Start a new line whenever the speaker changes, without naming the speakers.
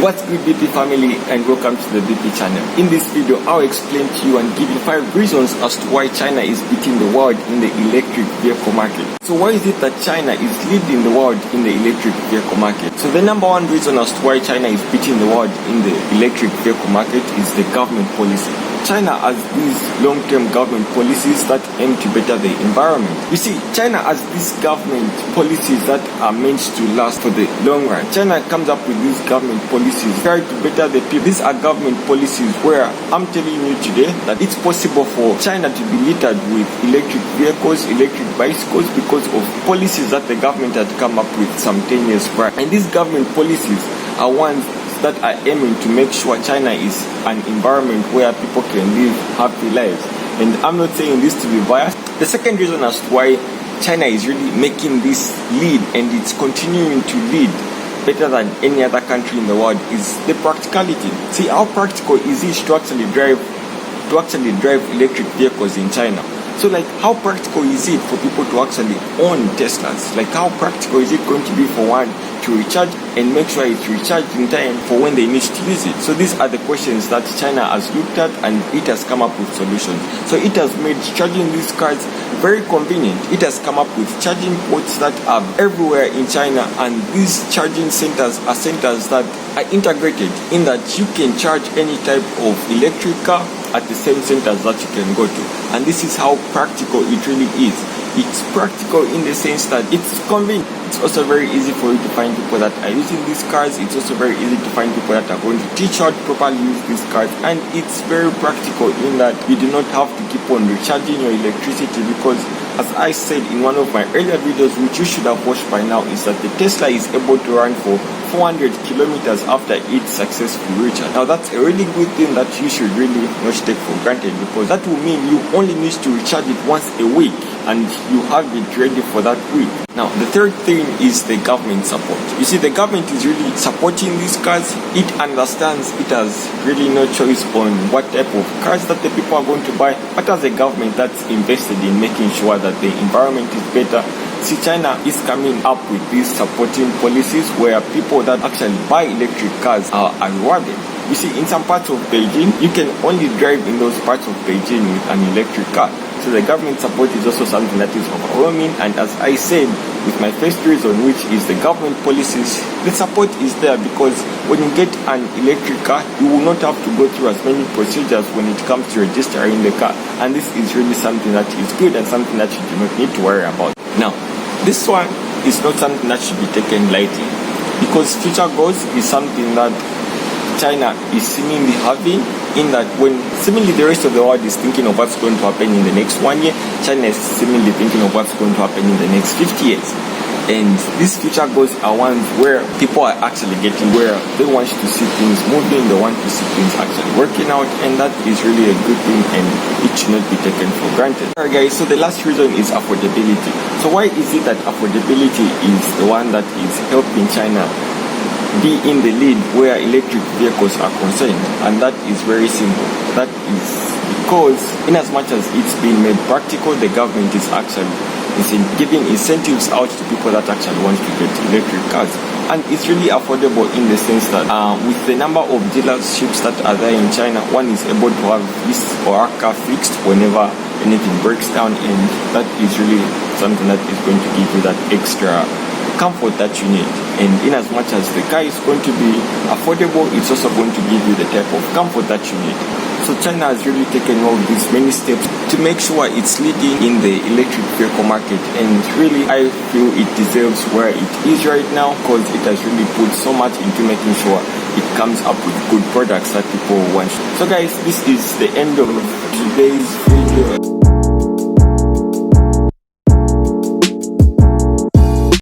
What's good, BP family, and welcome to the BP channel. In this video, I'll explain to you and give you 5 reasons as to why China is beating the world in the electric vehicle market. So why is it that China is leading the world in the electric vehicle market? So the number one reason as to why China is beating the world in the electric vehicle market is the government policy. China has these long-term government policies that aim to better the environment. You see, China has these government policies that are meant to last for the long run. China comes up with these government policies try to better the people. These are government policies where I'm telling you today that it's possible for China to be littered with electric vehicles, electric bicycles because of policies that the government had come up with some 10 years prior. And these government policies are ones that are aiming to make sure China is an environment where people can live happy lives. And I'm not saying this to be biased. The second reason as to why China is really making this lead and it's continuing to lead better than any other country in the world is the practicality. See, how practical is it to actually drive electric vehicles in China? So how practical is it for people to actually own Teslas? How practical is it going to be for one to recharge and make sure it's recharged in time for when they need to use it? So these are the questions that China has looked at and it has come up with solutions. So it has made charging these cars very convenient. It has come up with charging ports that are everywhere in China, and these charging centers are centers that are integrated in that you can charge any type of electric car at the same centers that you can go to. And this is how practical it really is. It's practical in the sense that it's convenient. It's also very easy for you to find people that are using these cars. It's also very easy to find people that are going to teach how to properly use these cars. And it's very practical in that you do not have to keep on recharging your electricity, because as I said in one of my earlier videos, which you should have watched by now, is that the Tesla is able to run for 400 kilometers after its successful recharge. Now that's a really good thing that you should really not take for granted, because that will mean you only need to recharge it once a week and you have it ready for that week. Now the third thing is the government support. You see, the government is really supporting these cars. It understands it has really no choice on what type of cars that the people are going to buy, but as a government that's invested in making sure that the environment is better. See, China is coming up with these supporting policies where people that actually buy electric cars are rewarded. You see, in some parts of Beijing, you can only drive in those parts of Beijing with an electric car. So the government support is also something that is overwhelming. And as I said, with my first reason, which is the government policies, the support is there because when you get an electric car, you will not have to go through as many procedures when it comes to registering the car. And this is really something that is good and something that you do not need to worry about. Now, this one is not something that should be taken lightly, because future goals is something that China is seemingly having, in that when seemingly the rest of the world is thinking of what's going to happen in the next 1 year, China is seemingly thinking of what's going to happen in the next 50 years. And these future goals are ones where people are actually getting, where they want to see things moving, they want to see things actually working out, and that is really a good thing and it should not be taken for granted. Alright guys, so the last reason is affordability. So why is it that affordability is the one that is helping China be in the lead where electric vehicles are concerned? And that is very simple. That is because in as much as it's been made practical, the government is actually giving incentives out to people that actually want to get electric cars. And it's really affordable in the sense that with the number of dealerships that are there in China, one is able to have his or her car fixed whenever anything breaks down, and that is really something that is going to give you that extra comfort that you need. And in as much as the car is going to be affordable, it's also going to give you the type of comfort that you need. So China has really taken all these many steps to make sure it's leading in the electric vehicle market, and really I feel it deserves where it is right now, because it has really put so much into making sure it comes up with good products that people want. So guys, this is the end of today's video.